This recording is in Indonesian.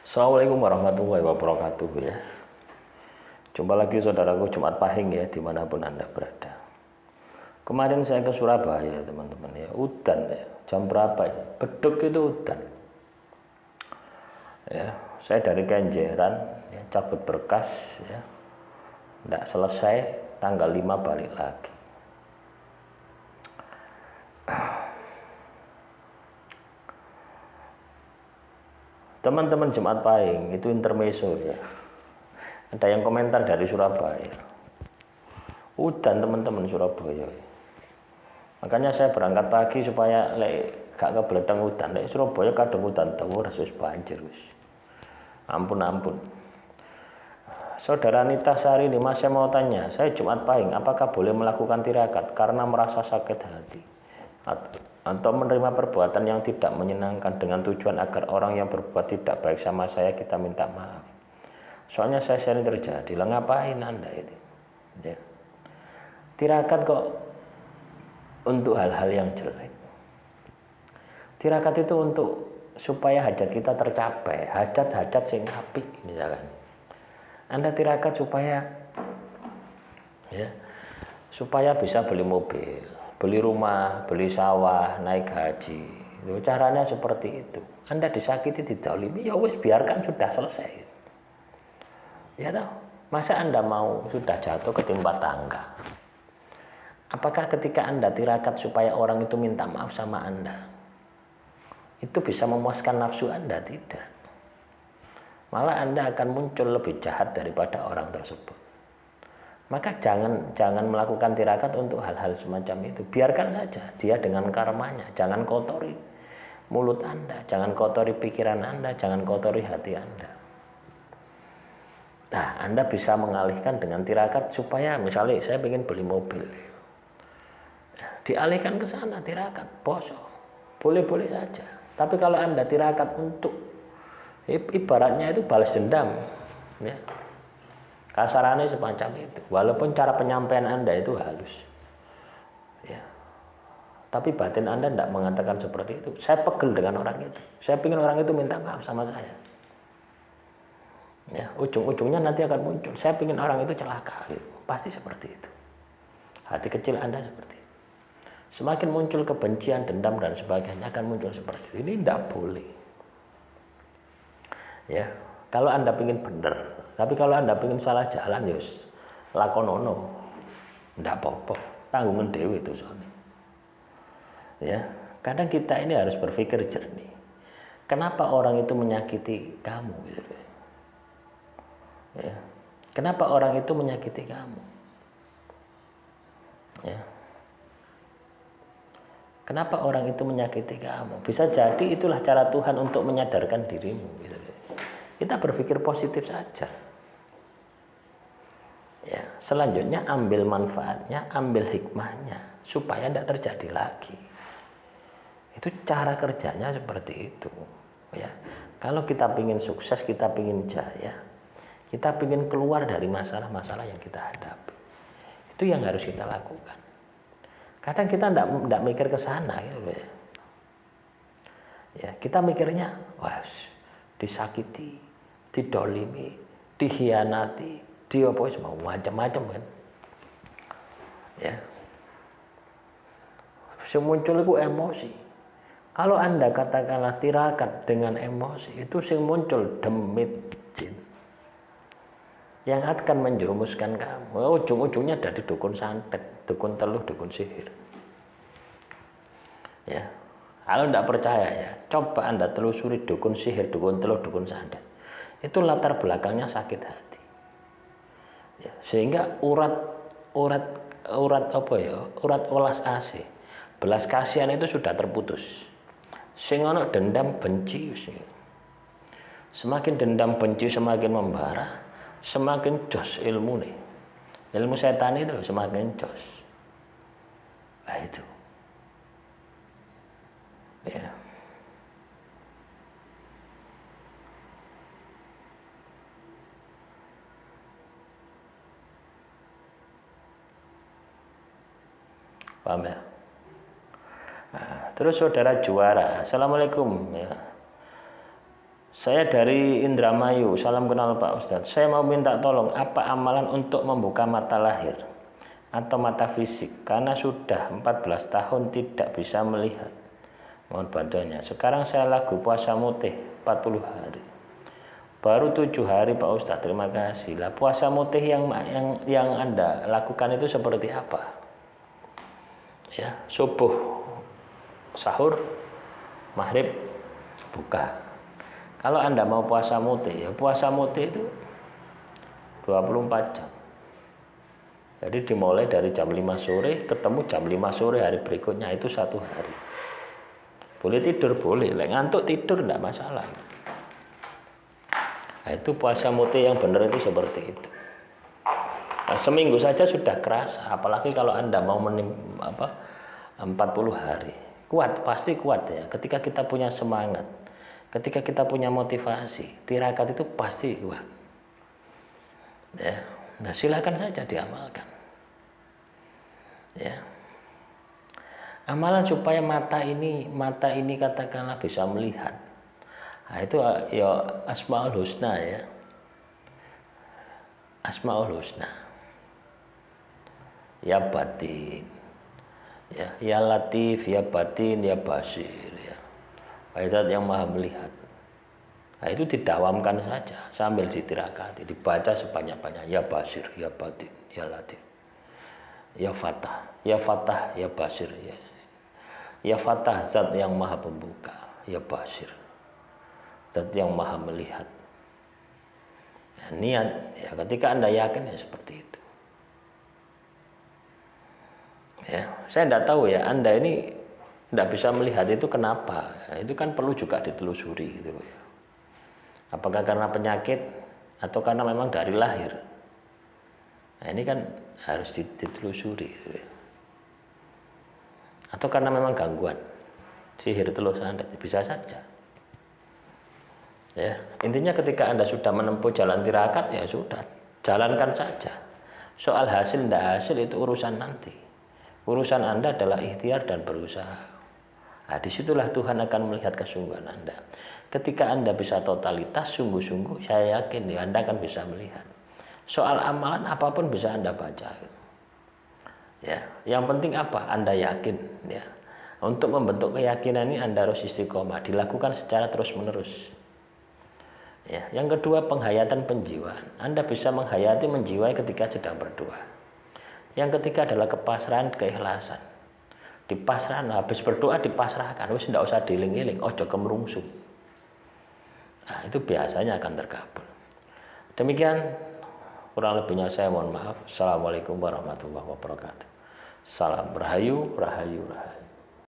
Assalamualaikum warahmatullahi wabarakatuh ya. Jumpa lagi saudaraku Jumat Pahing ya, dimanapun Anda berada. Kemarin saya ke Surabaya teman-teman ya, udan ya. Jam berapa ya? Beduk itu udan. Ya, saya dari Kenjeran ya, cabut berkas ya. Tidak selesai, tanggal 5 balik lagi. Teman-teman Jumat Pahing itu intermezzo ya. Ada yang komentar dari Surabaya. Udan teman-teman Surabaya. Makanya saya berangkat pagi supaya gak kebeledeng udan. Lek Surabaya kadang udan dawa wis banjir wis. Ampun. Saudara Nita Sari ini saya mau tanya, saya Jumat Pahing apakah boleh melakukan tirakat karena merasa sakit hati atau menerima perbuatan yang tidak menyenangkan dengan tujuan agar orang yang berbuat tidak baik sama saya kita minta maaf. Soalnya saya sering terjadi. Lah ngapain Anda itu? Ya. Tirakat kok untuk hal-hal yang jelek. Tirakat itu untuk supaya hajat kita tercapai, hajat-hajat sing apik misalkan. Anda tirakat supaya bisa beli mobil, beli rumah, beli sawah, naik haji. Caranya seperti itu. Anda disakiti, didolimi, ya wis biarkan sudah selesai. Ya toh, masa Anda mau sudah jatuh ketimpa tangga? Apakah ketika Anda tirakat supaya orang itu minta maaf sama Anda, itu bisa memuaskan nafsu Anda? Tidak. Malah Anda akan muncul lebih jahat daripada orang tersebut. Maka jangan melakukan tirakat untuk hal-hal semacam itu. Biarkan saja dia dengan karmanya. Jangan kotori mulut Anda, jangan kotori pikiran Anda, jangan kotori hati Anda. Nah, Anda bisa mengalihkan dengan tirakat supaya misalnya saya ingin beli mobil. Dialihkan ke sana tirakat, poso. Boleh-boleh saja. Tapi kalau Anda tirakat untuk ibaratnya itu balas dendam, ya. Kasarannya semacam itu. Walaupun cara penyampaian Anda itu halus, ya. Tapi batin Anda tidak mengatakan seperti itu. Saya pegel dengan orang itu. Saya ingin orang itu minta maaf sama saya. Ya, ujung-ujungnya nanti akan muncul. Saya ingin orang itu celaka, gitu. Pasti seperti itu. Hati kecil Anda seperti itu. Semakin muncul kebencian, dendam dan sebagainya akan muncul seperti itu. Ini tidak boleh. Ya, kalau Anda ingin benar. Tapi kalau Anda ingin salah jalan, yus lakonono, ndak apa-apa, tanggungan dewi itu soalnya. Ya, kadang kita ini harus berpikir jernih. Kenapa orang itu menyakiti kamu? Gitu. Ya, kenapa orang itu menyakiti kamu? Ya, kenapa orang itu menyakiti kamu? Bisa jadi itulah cara Tuhan untuk menyadarkan dirimu. Gitu. Kita berpikir positif saja. Ya, selanjutnya ambil manfaatnya, ambil hikmahnya supaya tidak terjadi lagi. Itu cara kerjanya seperti itu. Ya, kalau kita ingin sukses, kita ingin jaya, kita ingin keluar dari masalah-masalah yang kita hadapi. Itu yang harus kita lakukan. Kadang kita tidak mikir ke sana, gitu ya. Ya, kita mikirnya, wah, disakiti, didolimi, dikhianati. Dia apa semua macam-macam kan, ya. Semuncul itu emosi. Kalau Anda katakanlah tirakat dengan emosi, itu sing muncul demit jin yang akan menjerumuskan kamu. Ujung-ujungnya dari dukun santet, dukun teluh, dukun sihir. Ya, kalau tidak percaya ya, coba Anda telusuri dukun sihir, dukun teluh, dukun santet. Itu latar belakangnya sakit hati. Ya, sehingga urat welas asih, belas kasihan itu sudah terputus. Sing ana dendam benci. Semakin dendam benci semakin membara, semakin jos ilmu nih. Ilmu setan itu semakin jos. Nah itu. Ya. Paham ya? Nah, terus saudara Juara, Assalamualaikum ya. Saya dari Indramayu, salam kenal Pak Ustadz. Saya mau minta tolong, apa amalan untuk membuka mata lahir atau mata fisik? Karena sudah 14 tahun tidak bisa melihat. Mohon bantuannya. Sekarang saya lagu puasa mutih 40 hari. Baru 7 hari Pak Ustadz, terima kasih. Lah puasa mutih yang Anda lakukan itu seperti apa? Ya, subuh, sahur, maghrib, buka. Kalau Anda mau puasa mutih, ya puasa mutih itu 24 jam. Jadi dimulai dari jam 5 sore, ketemu jam 5 sore hari berikutnya, itu 1 hari. Boleh tidur, boleh. Ngantuk tidur, enggak masalah. Nah, itu puasa mutih yang benar itu seperti itu. Nah, seminggu saja sudah kerasa, apalagi kalau Anda mau 40 hari. Kuat, pasti kuat ya. Ketika kita punya semangat, ketika kita punya motivasi, tirakat itu pasti kuat. Ya, nah silakan saja diamalkan. Ya, amalan supaya mata ini katakanlah bisa melihat. Nah, itu ya Asmaul Husna ya. Asmaul Husna. Ya batin. Ya Latif, ya batin, ya basir ya. Zat yang maha melihat. Nah, itu didawamkan saja sambil ditirakati, dibaca sebanyak-banyak. Ya basir, ya batin, ya latif, ya fatah, ya fatah, ya basir, ya fatah, zat yang maha pembuka, ya basir, zat yang maha melihat. Ya, niat ya, ketika Anda yakin ya seperti itu. Ya, saya tidak tahu ya, Anda ini tidak bisa melihat itu kenapa. Ya, itu kan perlu juga ditelusuri gitu loh ya. Apakah karena penyakit atau karena memang dari lahir? Nah, ini kan harus ditelusuri gitu ya. Atau karena memang gangguan sihir telus Anda, bisa saja. Ya, intinya ketika Anda sudah menempuh jalan tirakat ya sudah, jalankan saja. Soal hasil tidak hasil itu urusan nanti. Urusan Anda adalah ikhtiar dan berusaha. Nah, disitulah Tuhan akan melihat kesungguhan Anda. Ketika Anda bisa totalitas, sungguh-sungguh, saya yakin ya Anda akan bisa melihat. Soal amalan apapun bisa Anda baca. Ya, yang penting apa? Anda yakin. Ya, untuk membentuk keyakinan ini Anda harus istiqomah, dilakukan secara terus-menerus. Ya, yang kedua penghayatan penjiwaan. Anda bisa menghayati menjiwai ketika sedang berdoa. Yang ketiga adalah kepasrahan, keikhlasan. Dipasrahkan, habis berdoa dipasrahkan, wis tidak usah diiling-iling, ojo kemerungsung. Nah, itu biasanya akan terkabul. Demikian kurang lebihnya saya mohon maaf. Assalamualaikum warahmatullahi wabarakatuh. Salam rahayu, rahayu, rahayu.